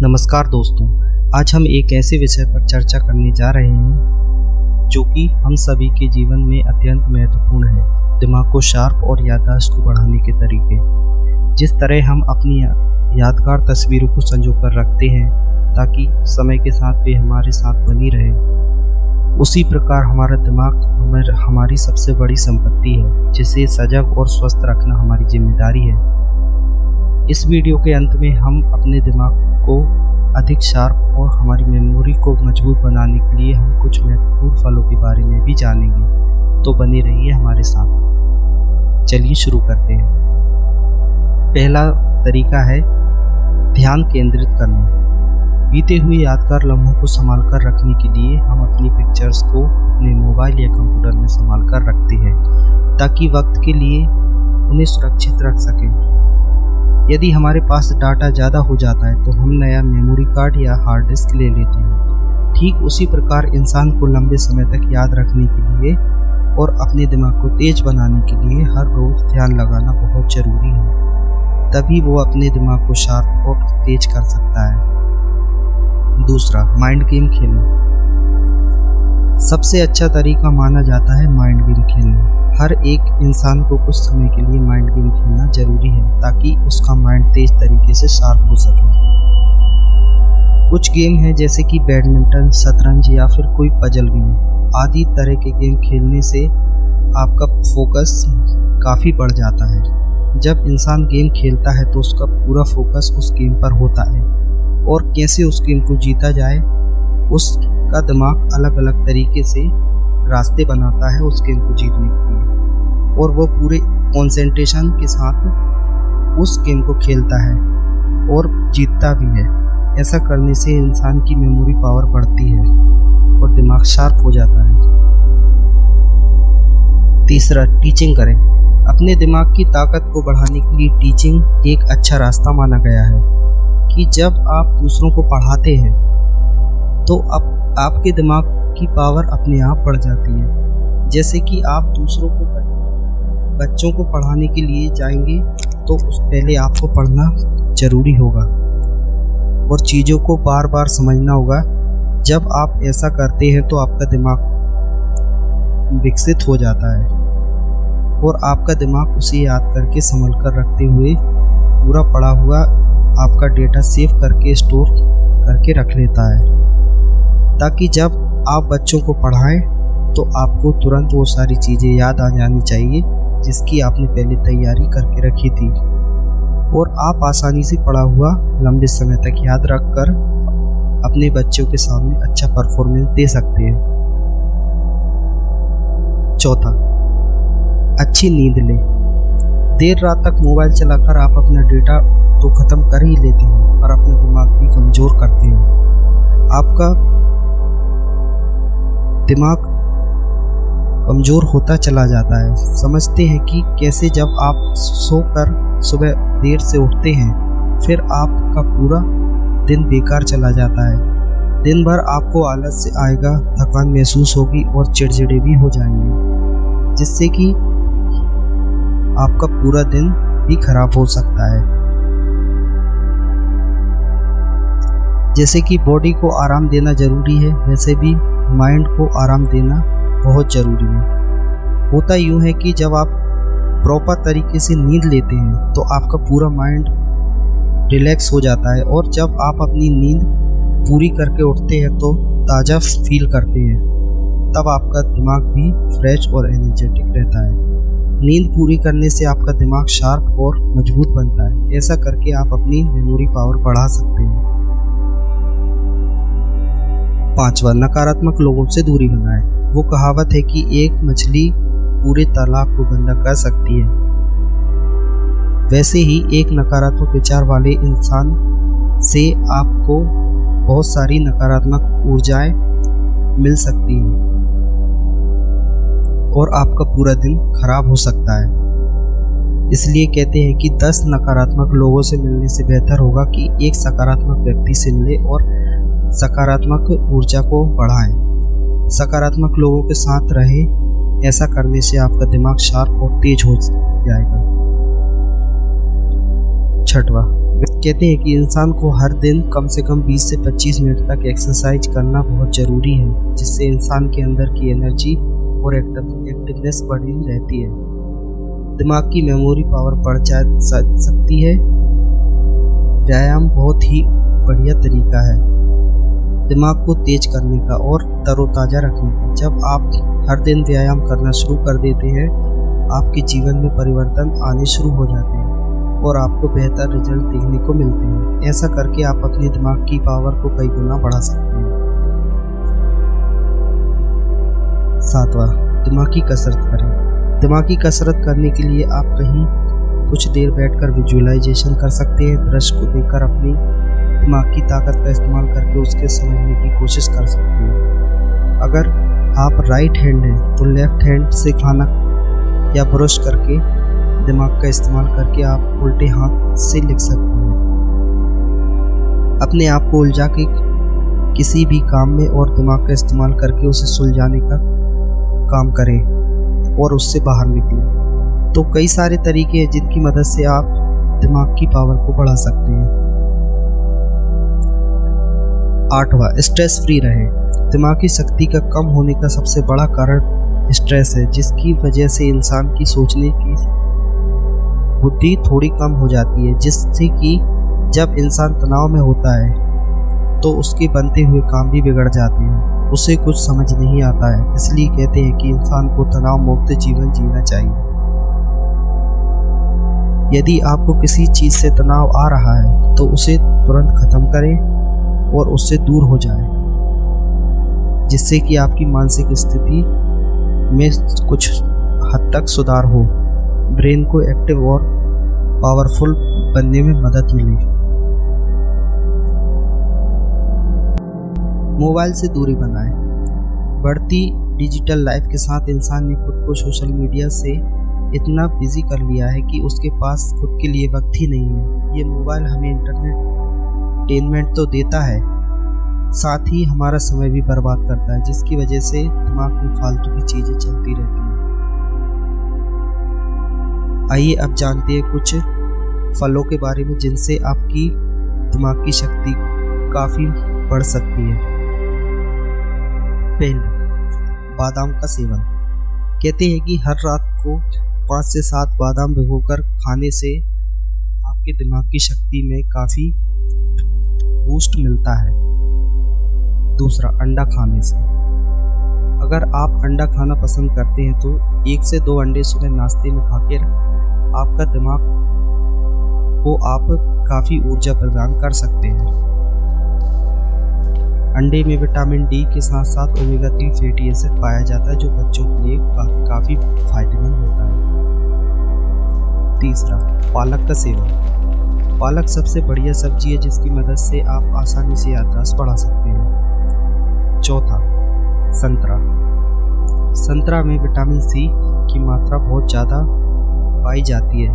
नमस्कार दोस्तों, आज हम एक ऐसे विषय पर चर्चा करने जा रहे हैं जो कि हम सभी के जीवन में अत्यंत महत्वपूर्ण है। दिमाग को शार्प और याददाश्त को बढ़ाने के तरीके। जिस तरह हम अपनी यादगार तस्वीरों को संजो कर रखते हैं ताकि समय के साथ वे हमारे साथ बनी रहे, उसी प्रकार हमारा दिमाग हमारी सबसे बड़ी संपत्ति है, जिसे सजग और स्वस्थ रखना हमारी जिम्मेदारी है। इस वीडियो के अंत में हम अपने दिमाग को अधिक शार्प और हमारी मेमोरी को मजबूत बनाने के लिए हम कुछ महत्वपूर्ण फलों के बारे में भी जानेंगे, तो बने रहिए हमारे साथ। चलिए शुरू करते हैं। पहला तरीका है ध्यान केंद्रित करना। बीते हुए यादगार लम्हों को संभाल कर रखने के लिए हम अपनी पिक्चर्स को अपने मोबाइल या कंप्यूटर में संभाल कर रखते हैं ताकि वक्त के लिए उन्हें सुरक्षित रख सकें। यदि हमारे पास डाटा ज़्यादा हो जाता है तो हम नया मेमोरी कार्ड या हार्ड डिस्क ले लेते हैं। ठीक उसी प्रकार इंसान को लंबे समय तक याद रखने के लिए और अपने दिमाग को तेज बनाने के लिए हर रोज़ ध्यान लगाना बहुत ज़रूरी है, तभी वो अपने दिमाग को शार्प और तेज कर सकता है। दूसरा, माइंड गेम खेलना। सबसे अच्छा तरीका माना जाता है माइंड गेम खेलना। हर एक इंसान को कुछ समय के लिए माइंड गेम खेलना जरूरी है ताकि उसका माइंड तेज तरीके से शार्प हो सके। कुछ गेम हैं जैसे कि बैडमिंटन, शतरंज या फिर कोई पजल गेम आदि तरह के गेम खेलने से आपका फोकस काफ़ी बढ़ जाता है। जब इंसान गेम खेलता है तो उसका पूरा फोकस उस गेम पर होता है और कैसे उस गेम को जीता जाए, उसका दिमाग अलग अलग तरीके से रास्ते बनाता है उस गेम को जीतने के लिए, और वो पूरे कंसंट्रेशन के साथ उस गेम को खेलता है और जीतता भी है। ऐसा करने से इंसान की मेमोरी पावर बढ़ती है और दिमाग शार्प हो जाता है। तीसरा, टीचिंग करें। अपने दिमाग की ताकत को बढ़ाने के लिए टीचिंग एक अच्छा रास्ता माना गया है कि जब आप दूसरों को पढ़ाते हैं तो आपके दिमाग की पावर अपने आप बढ़ जाती है। जैसे कि आप दूसरों को बच्चों को पढ़ाने के लिए जाएंगे तो पहले आपको पढ़ना ज़रूरी होगा और चीज़ों को बार बार समझना होगा। जब आप ऐसा करते हैं तो आपका दिमाग विकसित हो जाता है और आपका दिमाग उसे याद करके संभल कर रखते हुए पूरा पढ़ा हुआ आपका डेटा सेव करके स्टोर करके रख लेता है, ताकि जब आप बच्चों को पढ़ाएं तो आपको तुरंत वो सारी चीज़ें याद आ जानी चाहिए जिसकी आपने पहले तैयारी करके रखी थी, और आप आसानी से पढ़ा हुआ लंबे समय तक याद रखकर अपने बच्चों के सामने अच्छा परफॉर्मेंस दे सकते हैं। चौथा, अच्छी नींद लें। देर रात तक मोबाइल चलाकर आप अपना डेटा तो ख़त्म कर ही लेते हैं पर अपना दिमाग भी कमज़ोर करते हैं। आपका दिमाग कमज़ोर होता चला जाता है। समझते हैं कि कैसे जब आप सोकर सुबह देर से उठते हैं फिर आपका पूरा दिन बेकार चला जाता है। दिन भर आपको आलस से आएगा, थकान महसूस होगी और चिड़चिड़े भी हो जाएंगे, जिससे कि आपका पूरा दिन भी खराब हो सकता है। जैसे कि बॉडी को आराम देना ज़रूरी है, वैसे भी माइंड को आराम देना बहुत ज़रूरी है। होता यूँ है कि जब आप प्रॉपर तरीके से नींद लेते हैं तो आपका पूरा माइंड रिलैक्स हो जाता है, और जब आप अपनी नींद पूरी करके उठते हैं तो ताज़ा फील करते हैं, तब आपका दिमाग भी फ्रेश और एनर्जेटिक रहता है। नींद पूरी करने से आपका दिमाग शार्प और मजबूत बनता है। ऐसा करके आप अपनी मेमोरी पावर बढ़ा सकते हैं। पांचवा, नकारात्मक लोगों से दूरी बनाएं। वो कहावत है कि एक मछली पूरे तालाब को गंदा कर सकती है, वैसे ही एक नकारात्मक विचार वाले इंसान से आपको बहुत सारी नकारात्मक ऊर्जाएं मिल सकती हैं और आपका पूरा दिन खराब हो सकता है। इसलिए कहते हैं कि 10 नकारात्मक लोगों से मिलने से बेहतर होगा कि एक सकारात्मक व्यक्ति से मिले और सकारात्मक ऊर्जा को बढ़ाएं। सकारात्मक लोगों के साथ रहें। ऐसा करने से आपका दिमाग शार्प और तेज हो जाएगा। छठवां, कहते हैं कि इंसान को हर दिन कम से कम 20 से 25 मिनट तक एक्सरसाइज करना बहुत ज़रूरी है, जिससे इंसान के अंदर की एनर्जी और एक्टिवनेस बढ़ी रहती है। दिमाग की मेमोरी पावर बढ़ जा सकती है। व्यायाम बहुत ही बढ़िया तरीका है दिमाग को तेज करने का और तरोताज़ा रखने का। जब आप हर दिन व्यायाम करना शुरू कर देते हैं, आपके जीवन में परिवर्तन आने शुरू हो जाते हैं और आपको बेहतर रिजल्ट देखने को मिलते हैं। ऐसा करके आप अपने दिमाग की पावर को कई गुना बढ़ा सकते हैं। 7वां, दिमागी कसरत करें। दिमागी कसरत करने के लिए आप कहीं कुछ देर बैठकर विजुअलाइजेशन कर सकते हैं। दृश्य को देखकर अपनी दिमाग की ताकत का इस्तेमाल करके उसके समझने की कोशिश कर सकते हैं। अगर आप राइट हैंड हैं तो लेफ्ट हैंड से खाना या ब्रश करके दिमाग का इस्तेमाल करके आप उल्टे हाथ से लिख सकते हैं। अपने आप को उलझा के किसी भी काम में और दिमाग का इस्तेमाल करके उसे सुलझाने का काम करें और उससे बाहर निकलें। तो कई सारे तरीके हैं जिनकी मदद से आप दिमाग की पावर को बढ़ा सकते हैं। 8वां, स्ट्रेस फ्री रहें। दिमागी शक्ति का कम होने का सबसे बड़ा कारण स्ट्रेस है, जिसकी वजह से इंसान की सोचने की बुद्धि थोड़ी कम हो जाती है, जिससे कि जब इंसान तनाव में होता है तो उसके बनते हुए काम भी बिगड़ जाते हैं, उसे कुछ समझ नहीं आता है। इसलिए कहते हैं कि इंसान को तनाव मुक्त जीवन जीना चाहिए। यदि आपको किसी चीज़ से तनाव आ रहा है तो उसे तुरंत खत्म करें और उससे दूर हो जाएं, जिससे कि आपकी मानसिक स्थिति में कुछ हद तक सुधार हो, ब्रेन को एक्टिव और पावरफुल बनने में मदद मिले। मोबाइल से दूरी बनाएं। बढ़ती डिजिटल लाइफ के साथ इंसान ने खुद को सोशल मीडिया से इतना बिजी कर लिया है कि उसके पास खुद के लिए वक्त ही नहीं है। ये मोबाइल हमें एंटरटेनमेंट तो देता है, साथ ही हमारा समय भी बर्बाद करता है, जिसकी वजह से दिमाग में फालतू की चीज़ें चलती रहती हैं। आइए अब जानते हैं कुछ फलों के बारे में जिनसे आपकी दिमाग की शक्ति काफ़ी बढ़ सकती है। पहला, बादाम का सेवन। कहते हैं कि हर रात को 5 से 7 बादाम भिगोकर खाने से आपके दिमाग की शक्ति में काफ़ी बूस्ट मिलता है। दूसरा, अंडा खाने से। अगर आप अंडा खाना पसंद करते हैं तो 1 से 2 अंडे सुबह नाश्ते में खाकर आपका दिमाग को आप काफ़ी ऊर्जा प्रदान कर सकते हैं। अंडे में विटामिन डी के साथ साथ ओमेगा 3 फैटी एसिड पाया जाता है, जो बच्चों के लिए काफ़ी फायदेमंद होता है। तीसरा, पालक का सेवन। पालक सबसे बढ़िया सब्जी है जिसकी मदद से आप आसानी से याददाश्त बढ़ा सकते हैं। चौथा, संतरा। संतरा में विटामिन सी की मात्रा बहुत ज़्यादा पाई जाती है,